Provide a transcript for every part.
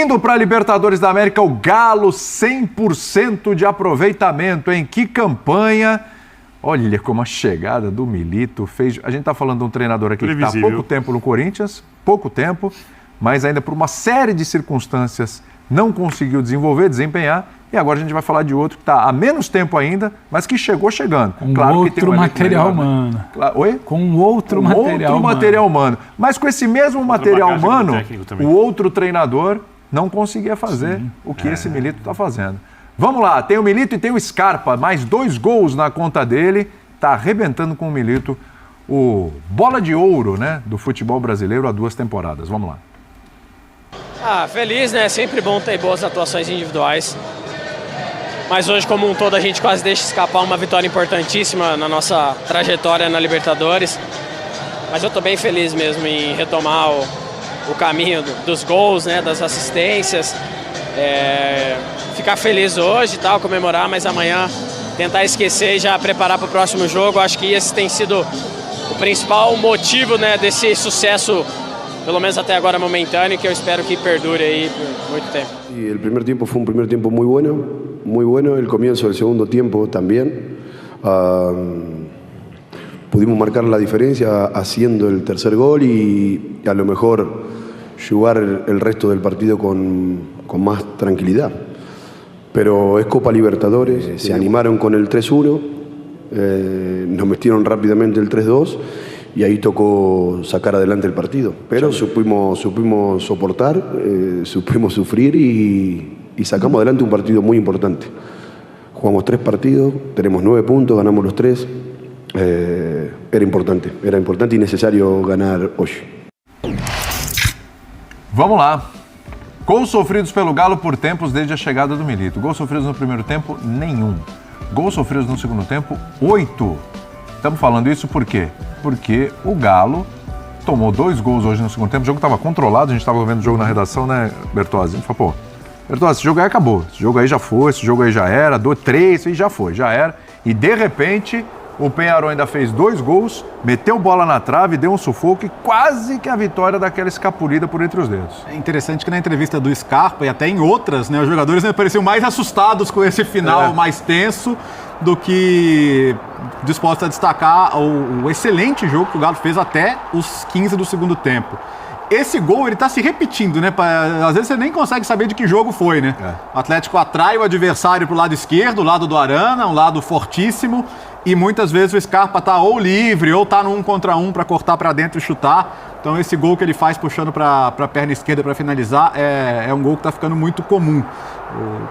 Indo para a Libertadores da América, o Galo 100% de aproveitamento, hein? Que campanha! Olha como a chegada do Milito fez... A gente está falando de um treinador aqui que está há pouco tempo no Corinthians, pouco tempo, mas ainda por uma série de circunstâncias não conseguiu desempenhar, e agora a gente vai falar de outro que está há menos tempo ainda, mas que chegou chegando. Com claro outro que tem material humano. Né? Oi? Com outro material humano. Mas com esse mesmo material humano, o outro treinador não conseguia fazer o que esse Milito está fazendo. Vamos lá, tem o Milito e tem o Scarpa, mais 2 gols na conta dele, está arrebentando com o Milito, o bola de ouro, né, do futebol brasileiro há 2 temporadas. Vamos lá. Feliz, né? Sempre bom ter boas atuações individuais. Mas hoje, como um todo, a gente quase deixa escapar uma vitória importantíssima na nossa trajetória na Libertadores. Mas eu estou bem feliz mesmo em retomar o caminho dos gols, né, das assistências. Ficar feliz hoje e tal, comemorar, mas amanhã tentar esquecer e já preparar para o próximo jogo. Acho que esse tem sido o principal motivo, né, desse sucesso, pelo menos até agora momentâneo, que eu espero que perdure aí por muito tempo. Y el primer tiempo fue un primer tiempo muy bueno, el comienzo del segundo tiempo también. Pudimos marcar la diferencia haciendo el tercer gol y a lo mejor jugar el resto del partido con más tranquilidad. Pero es Copa Libertadores, se animaron con el 3-1, nos metieron rápidamente el 3-2 y ahí tocó sacar adelante el partido. Pero supimos soportar, supimos sufrir y sacamos adelante un partido muy importante. Jugamos 3 partidos, tenemos 9 puntos, ganamos los 3. Era importante y necesario ganar hoy. Vamos lá. Gols sofridos pelo Galo por tempos desde a chegada do Milito. Gols sofridos no primeiro tempo, nenhum. Gols sofridos no segundo tempo, 8. Estamos falando isso por quê? Porque o Galo tomou 2 gols hoje no segundo tempo. O jogo estava controlado, a gente estava vendo o jogo na redação, né, Bertozzi? A gente falou, Bertozzi, esse jogo aí acabou. Esse jogo aí já foi, esse jogo aí já era. 3 e já foi, já era. E de repente... O Peñarol ainda fez 2 gols, meteu bola na trave, deu um sufoco e quase que a vitória daquela escapulida por entre os dedos. É interessante que na entrevista do Scarpa e até em outras, né, os jogadores pareciam mais assustados com esse final mais tenso do que dispostos a destacar o excelente jogo que o Galo fez até os 15 do segundo tempo. Esse gol, ele tá se repetindo, né? Às vezes você nem consegue saber de que jogo foi, né? O Atlético atrai o adversário pro lado esquerdo, o lado do Arana, um lado fortíssimo, e muitas vezes o Scarpa tá ou livre, ou tá no 1 contra 1 para cortar para dentro e chutar. Então esse gol que ele faz puxando para a perna esquerda para finalizar é um gol que tá ficando muito comum.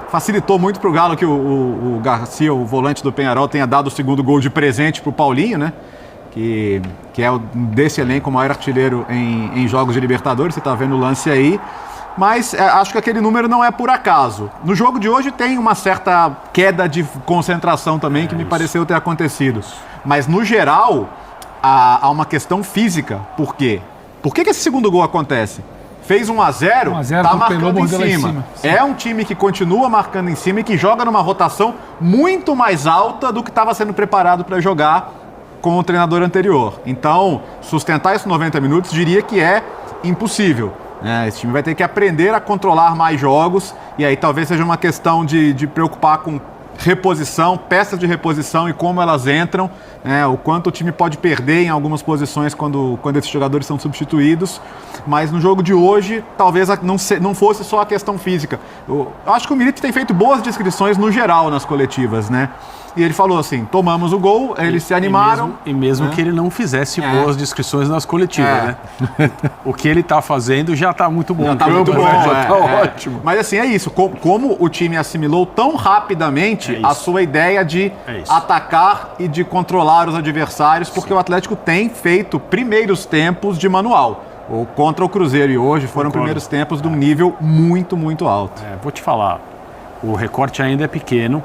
Facilitou muito pro Galo que o Garcia, o volante do Peñarol, tenha dado o segundo gol de presente pro Paulinho, né? Que é desse elenco o maior artilheiro em jogos de Libertadores, você está vendo o lance aí, mas acho que aquele número não é por acaso. No jogo de hoje tem uma certa queda de concentração também, que me pareceu ter acontecido. Mas no geral, há uma questão física. Por quê? Por que esse segundo gol acontece? Fez 1-0, tá marcando em cima. É um time que continua marcando em cima e que joga numa rotação muito mais alta do que estava sendo preparado para jogar com o treinador anterior. Então, sustentar esses 90 minutos, diria que é impossível. Esse time vai ter que aprender a controlar mais jogos, e aí talvez seja uma questão de preocupar com reposição, peças de reposição e como elas entram, o quanto o time pode perder em algumas posições quando esses jogadores são substituídos. Mas no jogo de hoje, talvez não fosse só a questão física. Eu acho que o Milito tem feito boas descrições no geral nas coletivas, né? E ele falou assim, tomamos o gol, eles se animaram. E mesmo que ele não fizesse boas descrições nas coletivas, né? O que ele está fazendo já está muito bom. Já está muito bom, já está ótimo. Mas assim, é isso. Como o time assimilou tão rapidamente a sua ideia de atacar e de controlar os adversários, porque o Atlético tem feito primeiros tempos de manual. Contra o Cruzeiro e hoje foram primeiros tempos de um nível muito, muito alto. Vou te falar, o recorte ainda é pequeno,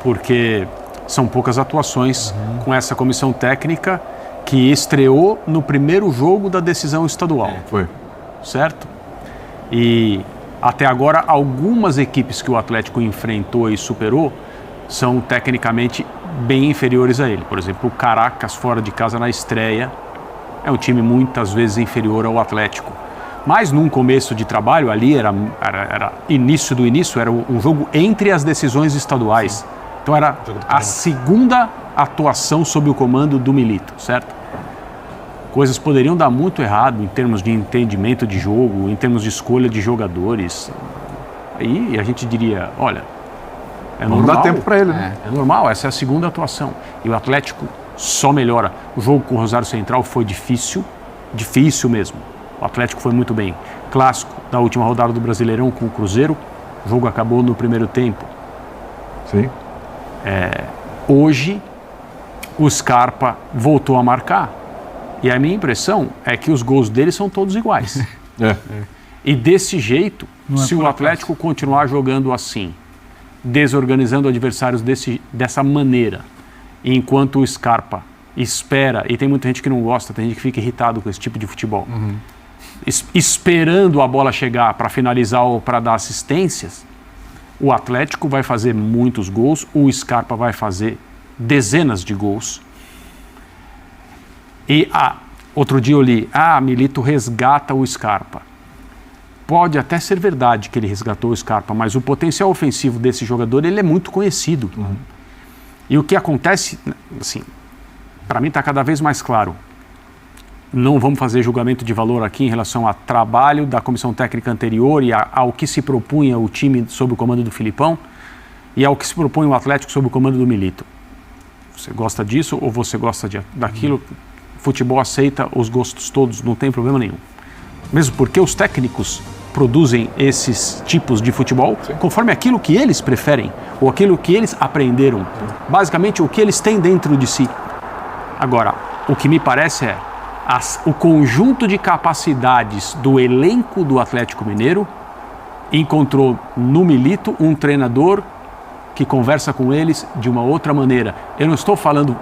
porque são poucas atuações com essa comissão técnica que estreou no primeiro jogo da decisão estadual. Foi. Certo? E até agora, algumas equipes que o Atlético enfrentou e superou são tecnicamente bem inferiores a ele. Por exemplo, o Caracas fora de casa na estreia é um time muitas vezes inferior ao Atlético. Mas num começo de trabalho, ali era início do início, era um jogo entre as decisões estaduais. Sim. Então era a segunda atuação sob o comando do Milito, certo? Coisas poderiam dar muito errado em termos de entendimento de jogo, em termos de escolha de jogadores. Aí a gente diria, olha, é normal. Não dá tempo para ele, né? É normal, essa é a segunda atuação. E o Atlético só melhora. O jogo com o Rosário Central foi difícil mesmo. O Atlético foi muito bem. Clássico da última rodada do Brasileirão com o Cruzeiro. O jogo acabou no primeiro tempo. Sim. Hoje, o Scarpa voltou a marcar. E a minha impressão é que os gols dele são todos iguais. E desse jeito, se o Atlético continuar jogando assim, desorganizando adversários dessa maneira, enquanto o Scarpa espera, e tem muita gente que não gosta, tem gente que fica irritado com esse tipo de futebol, esperando a bola chegar para finalizar ou para dar assistências, o Atlético vai fazer muitos gols, o Scarpa vai fazer dezenas de gols. E outro dia eu li, Milito resgata o Scarpa. Pode até ser verdade que ele resgatou o Scarpa, mas o potencial ofensivo desse jogador ele é muito conhecido. E o que acontece, assim, para mim está cada vez mais claro. Não vamos fazer julgamento de valor aqui em relação ao trabalho da comissão técnica anterior e ao que se propunha o time sob o comando do Filipão e ao que se propõe o Atlético sob o comando do Milito. Você gosta disso ou você gosta daquilo? Futebol aceita os gostos todos, não tem problema nenhum. Mesmo porque os técnicos produzem esses tipos de futebol conforme aquilo que eles preferem ou aquilo que eles aprenderam. Basicamente, o que eles têm dentro de si. Agora, o que me parece é o conjunto de capacidades do elenco do Atlético Mineiro encontrou no Milito um treinador que conversa com eles de uma outra maneira. Eu não estou falando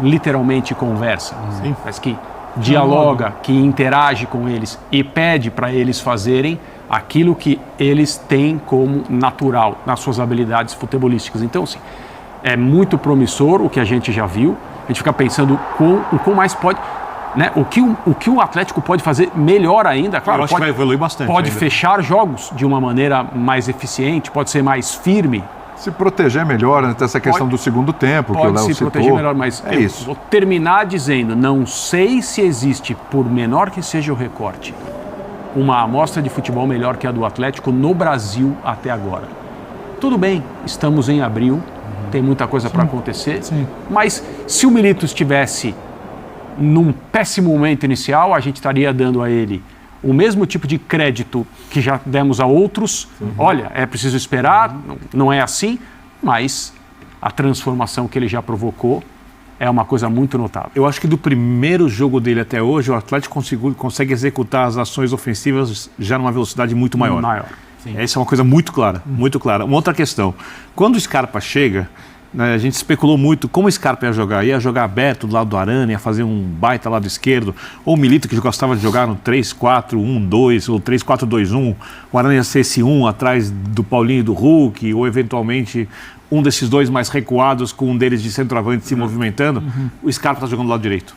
literalmente conversa, mas que dialoga, que interage com eles e pede para eles fazerem aquilo que eles têm como natural nas suas habilidades futebolísticas. Então, assim, é muito promissor o que a gente já viu. A gente fica pensando o quão mais pode, né? O que o Atlético pode fazer melhor ainda. Claro, eu acho que vai evoluir bastante. Pode ainda fechar jogos de uma maneira mais eficiente, pode ser mais firme. Se proteger melhor, né? Essa questão do segundo tempo que o Léo citou. Pode se proteger melhor, mas isso. Vou terminar dizendo, não sei se existe, por menor que seja o recorte, uma amostra de futebol melhor que a do Atlético no Brasil até agora. Tudo bem, estamos em abril, tem muita coisa para acontecer, mas se o Milito estivesse num péssimo momento inicial, a gente estaria dando a ele o mesmo tipo de crédito que já demos a outros. Olha, é preciso esperar, não é assim, mas a transformação que ele já provocou é uma coisa muito notável. Eu acho que do primeiro jogo dele até hoje, o Atlético consegue executar as ações ofensivas já numa velocidade muito maior. Essa é uma coisa muito clara, muito clara. Uma outra questão, quando o Scarpa chega, né, a gente especulou muito como o Scarpa ia jogar aberto do lado do Arana, ia fazer um baita lado esquerdo, ou o Milito que gostava de jogar no 3-4-1-2 ou 3-4-2-1, o Arana ia ser esse 1 atrás do Paulinho e do Hulk, ou eventualmente um desses dois mais recuados com um deles de centroavante se movimentando. O Scarpa está jogando do lado direito.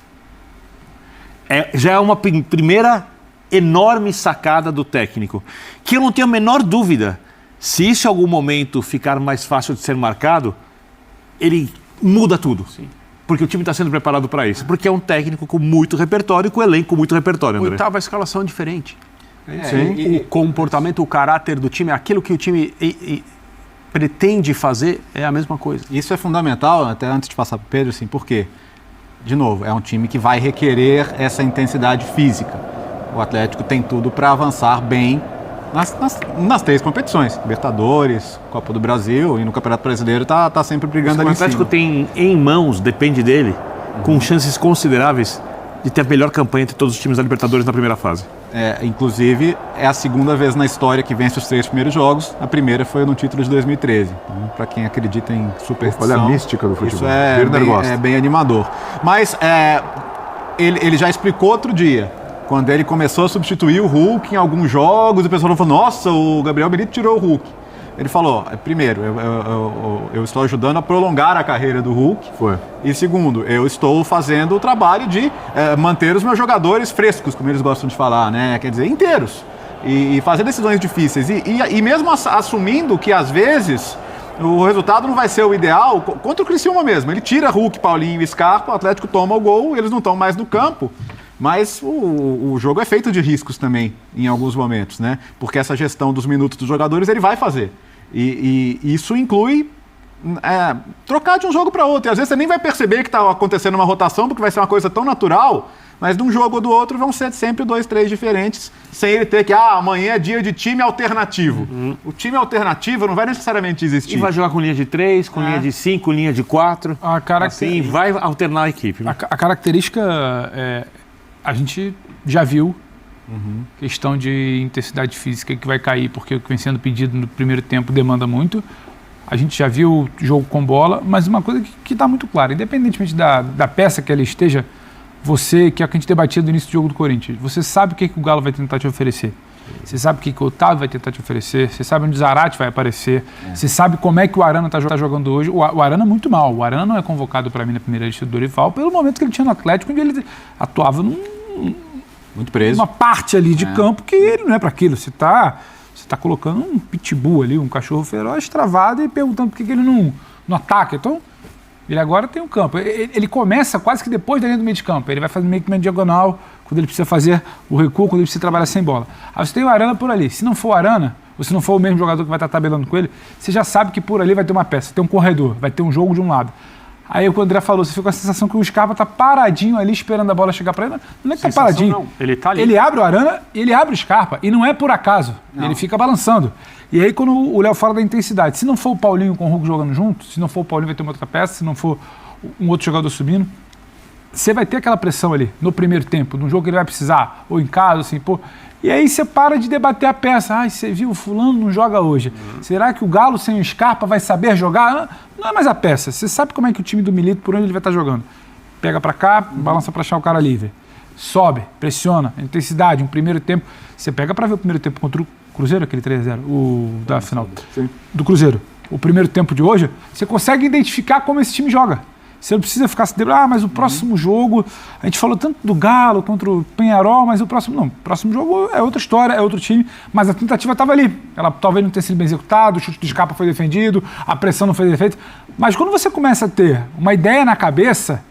Já é uma primeira enorme sacada do técnico, que eu não tenho a menor dúvida, se isso em algum momento ficar mais fácil de ser marcado, ele muda tudo. Porque o time está sendo preparado para isso. Porque é um técnico com muito repertório e com elenco com muito repertório, André. Oitava escalação é diferente. O comportamento, o caráter do time, aquilo que o time pretende fazer é a mesma coisa. Isso é fundamental, até antes de passar para o Pedro, assim, porque, de novo, é um time que vai requerer essa intensidade física. O Atlético tem tudo para avançar bem nas três competições, Libertadores, Copa do Brasil e no Campeonato Brasileiro tá sempre brigando ali em cima. O Atlético tem em mãos, depende dele, com chances consideráveis de ter a melhor campanha entre todos os times da Libertadores na primeira fase. Inclusive, é a segunda vez na história que vence os 3 primeiros jogos. A primeira foi no título de 2013. Então, para quem acredita em superstição, olha a mística do futebol. Isso é bem animador. Mas ele já explicou outro dia, quando ele começou a substituir o Hulk em alguns jogos, o pessoal falou, nossa, o Gabriel Milito tirou o Hulk. Ele falou, primeiro, eu estou ajudando a prolongar a carreira do Hulk. E segundo, eu estou fazendo o trabalho de manter os meus jogadores frescos, como eles gostam de falar, né? Quer dizer, inteiros. E fazer decisões difíceis. E mesmo assumindo que, às vezes, o resultado não vai ser o ideal, contra o Criciúma mesmo. Ele tira Hulk, Paulinho e Scarpa, o Atlético toma o gol, eles não estão mais no campo. Mas o jogo é feito de riscos também, em alguns momentos, né? Porque essa gestão dos minutos dos jogadores, ele vai fazer. E isso inclui trocar de um jogo para outro. E às vezes você nem vai perceber que está acontecendo uma rotação, porque vai ser uma coisa tão natural, mas de um jogo ou do outro vão ser sempre 2, 3 diferentes, sem ele ter que, amanhã é dia de time alternativo. O time alternativo não vai necessariamente existir. E vai jogar com linha de 3, com linha de 5, linha de 4. Assim, vai alternar a equipe. Né? A característica, a gente já viu, questão de intensidade física que vai cair, porque o que vem sendo pedido no primeiro tempo demanda muito. A gente já viu o jogo com bola, mas uma coisa que está muito clara, independentemente da peça que ela esteja, você, que é o que a gente debatia no início do jogo do Corinthians, você sabe o que o Galo vai tentar te oferecer. Você sabe o que o Otávio vai tentar te oferecer, você sabe onde o Zarate vai aparecer, você sabe como é que o Arana está jogando hoje. O Arana é muito mal, o Arana não é convocado para mim na primeira lista do Dorival pelo momento que ele tinha no Atlético, onde ele atuava muito preso. Uma parte ali de campo que ele não é para aquilo. Você tá colocando um pitbull ali, um cachorro feroz travado e perguntando por que ele não ataca. Então, ele agora tem um campo. Ele começa quase que depois da linha do meio de campo. Ele vai fazer meio que uma diagonal quando ele precisa fazer o recuo, quando ele precisa trabalhar sem bola. Aí você tem o Arana por ali. Se não for o Arana, ou se não for o mesmo jogador que vai estar tabelando com ele, você já sabe que por ali vai ter uma peça, tem um corredor, vai ter um jogo de um lado. Aí o que o André falou, você fica com a sensação que o Scarpa tá paradinho ali esperando a bola chegar para ele. Não é que tá paradinho. Não. Ele tá ali. Ele abre o Arana e ele abre o Scarpa. E não é por acaso. Não. Ele fica balançando. E aí quando o Léo fala da intensidade, se não for o Paulinho com o Hulk jogando junto, se não for o Paulinho vai ter uma outra peça, se não for um outro jogador subindo, você vai ter aquela pressão ali no primeiro tempo, num jogo que ele vai precisar, ou em casa, assim, pô. E aí você para de debater a peça. Você viu, o fulano não joga hoje. Será que o Galo sem o Scarpa vai saber jogar? Não é mais a peça. Você sabe como é que o time do Milito, por onde ele vai estar jogando. Pega pra cá, balança pra achar o cara livre. Sobe, pressiona, intensidade, um primeiro tempo. Você pega pra ver o primeiro tempo contra o Cruzeiro, aquele 3-0, o da final do Cruzeiro. O primeiro tempo de hoje, você consegue identificar como esse time joga. Você não precisa ficar se debruçando, mas o próximo jogo, a gente falou tanto do Galo contra o Penharol, mas o próximo jogo é outra história, é outro time, mas a tentativa estava ali. Ela talvez não tenha sido bem executada, o chute de Scarpa foi defendido, a pressão não foi feita. Mas quando você começa a ter uma ideia na cabeça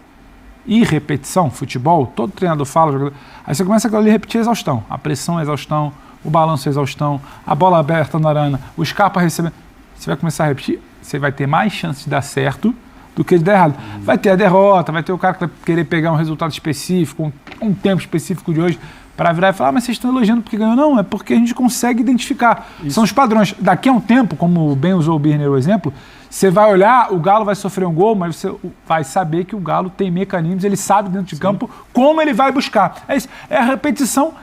e repetição, futebol, todo treinador fala, jogador, aí você começa a repetir a exaustão. A pressão é exaustão, o balanço é exaustão, a bola aberta na arana, o Scarpa recebendo. Você vai começar a repetir, você vai ter mais chance de dar certo do que de dar errado. Vai ter a derrota, vai ter o cara que vai querer pegar um resultado específico, um tempo específico de hoje, para virar e falar, mas vocês estão elogiando porque ganhou. Não, é porque a gente consegue identificar. Isso. São os padrões. Daqui a um tempo, como bem usou o Birner o exemplo, você vai olhar, o Galo vai sofrer um gol, mas você vai saber que o Galo tem mecanismos, ele sabe dentro de campo como ele vai buscar. É isso. É a repetição.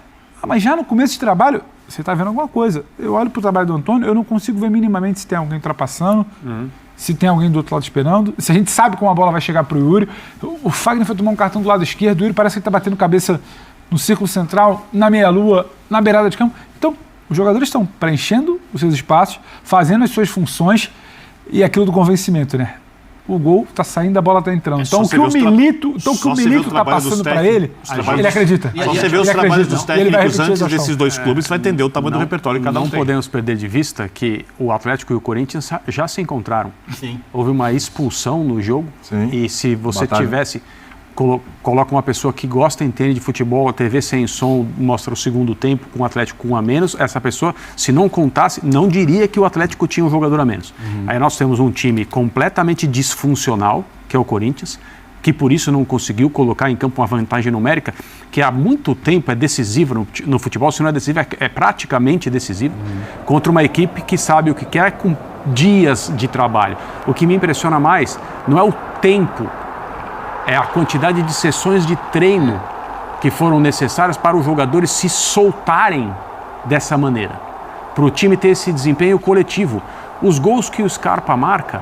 Mas já no começo de trabalho, você está vendo alguma coisa. Eu olho para o trabalho do Antônio, eu não consigo ver minimamente se tem alguém ultrapassando, se tem alguém do outro lado esperando, se a gente sabe como a bola vai chegar para o Yuri. O Fagner foi tomar um cartão do lado esquerdo, o Yuri parece que está batendo cabeça no círculo central, na meia-lua, na beirada de campo. Então, os jogadores estão preenchendo os seus espaços, fazendo as suas funções e aquilo do convencimento, né? O gol está saindo, a bola está entrando. Então, o que o Milito está passando para ele, ele acredita. Só você vê os trabalhos dos técnicos antes desses dois clubes, você vai entender o tamanho do repertório que cada um tem. Não podemos perder de vista que o Atlético e o Corinthians já se encontraram. Sim. Houve uma expulsão no jogo. Sim. E se você tivesse... Coloca uma pessoa que gosta e entende de futebol, a TV sem som mostra o segundo tempo com o Atlético com um a menos, essa pessoa, se não contasse, não diria que o Atlético tinha um jogador a menos. Aí nós temos um time completamente disfuncional, que é o Corinthians, que por isso não conseguiu colocar em campo uma vantagem numérica, que há muito tempo é decisiva no futebol, se não é decisiva, é praticamente decisiva, contra uma equipe que sabe o que quer com dias de trabalho. O que me impressiona mais não é o tempo, é a quantidade de sessões de treino que foram necessárias para os jogadores se soltarem dessa maneira, para o time ter esse desempenho coletivo. Os gols que o Scarpa marca,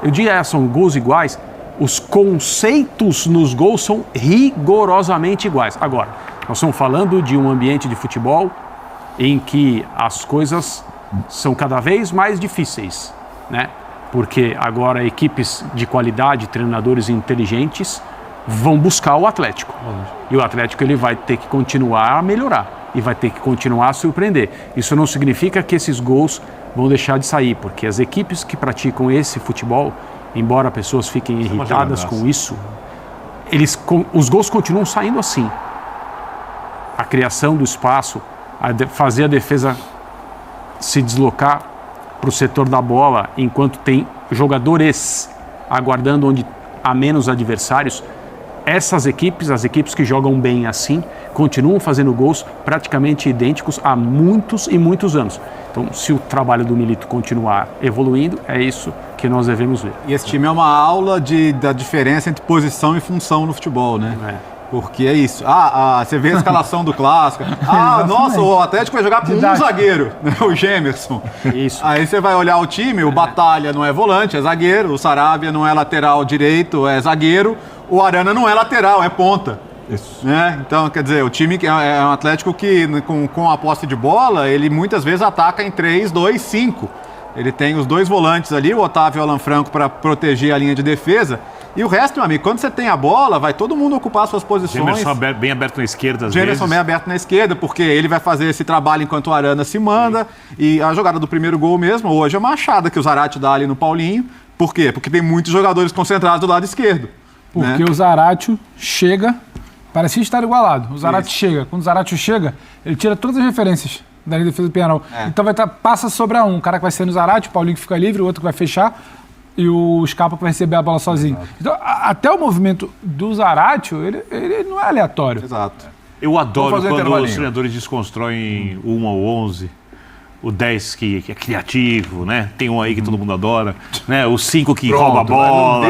eu diria são gols iguais, os conceitos nos gols são rigorosamente iguais. Agora, nós estamos falando de um ambiente de futebol em que as coisas são cada vez mais difíceis, né? Porque agora equipes de qualidade, treinadores inteligentes vão buscar o Atlético. E o Atlético ele vai ter que continuar a melhorar e vai ter que continuar a surpreender. Isso não significa que esses gols vão deixar de sair, porque as equipes que praticam esse futebol, embora pessoas fiquem irritadas com isso, os gols continuam saindo assim. A criação do espaço, fazer a defesa se deslocar para o setor da bola enquanto tem jogadores aguardando onde há menos adversários. Essas equipes, as equipes que jogam bem assim, continuam fazendo gols praticamente idênticos há muitos e muitos anos. Então, se o trabalho do Milito continuar evoluindo, é isso que nós devemos ver. E esse time é uma aula da diferença entre posição e função no futebol, né? Porque é isso. Você vê a escalação do Clássico. Nossa, o Atlético vai jogar com um zagueiro, né? O Gemerson. Isso. Aí você vai olhar o time, o Batalha não é volante, é zagueiro. O Saravia não é lateral direito, é zagueiro. O Arana não é lateral, é ponta. Isso. Né? Então, quer dizer, o time é um Atlético que, com a posse de bola, ele muitas vezes ataca em 3-2-5. Ele tem os dois volantes ali, o Otávio e o Alan Franco, para proteger a linha de defesa. E o resto, meu amigo, quando você tem a bola, vai todo mundo ocupar suas posições. Gemerson bem aberto na esquerda, às vezes. Gemerson bem aberto na esquerda, porque ele vai fazer esse trabalho enquanto o Arana se manda. Sim. E a jogada do primeiro gol mesmo, hoje é uma achada que o Zarate dá ali no Paulinho. Por quê? Porque tem muitos jogadores concentrados do lado esquerdo. Porque o Zaratio chega, parecia estar igualado. O Zaratio chega. Quando o Zaratio chega, ele tira todas as referências da linha de defesa do Penharol. Então passa sobre um cara que vai ser no Zaratio, o Paulinho que fica livre, o outro que vai fechar e o Scarpa que vai receber a bola sozinho. Exato. Então, até o movimento do Zaratio, ele não é aleatório. Exato. Eu adoro quando os treinadores desconstroem 1 ou 11. O 10 que é criativo, né? Tem um aí que todo mundo adora, né? O 5 que rouba a bola.